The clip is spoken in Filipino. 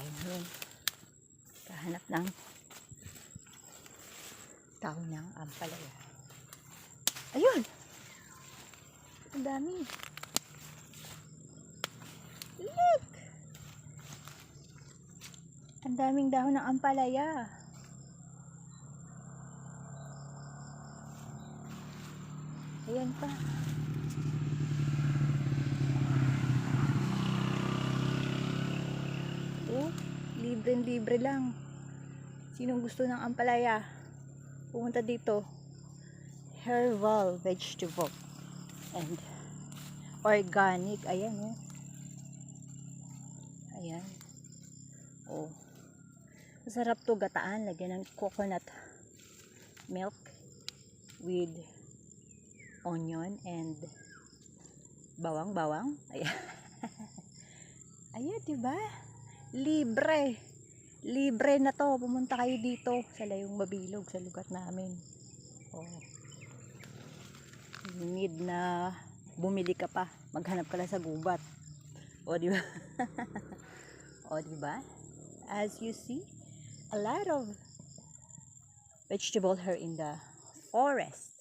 tayo ngayon. Kahanap ng tao ng ampalaya. Ayun! Ang dami. Look! Ang daming dahon ng ampalaya. Ayan pa. Oh, libre-libre lang. Sinong gusto ng ampalaya? Pumunta dito. Herbal vegetable and organic. Ayan oh. Ayan. Oh. Masarap to gataan. Lagyan ng coconut milk with onion and bawang-bawang. Ayan. Ayan, diba? Libre. Libre na to. Pumunta kayo dito sa Layong Mabilog, sa lugar namin. Oh. Need na bumili ka pa. Maghanap ka lang sa gubat. O, diba? O, diba? As you see, a lot of vegetable here in the forest.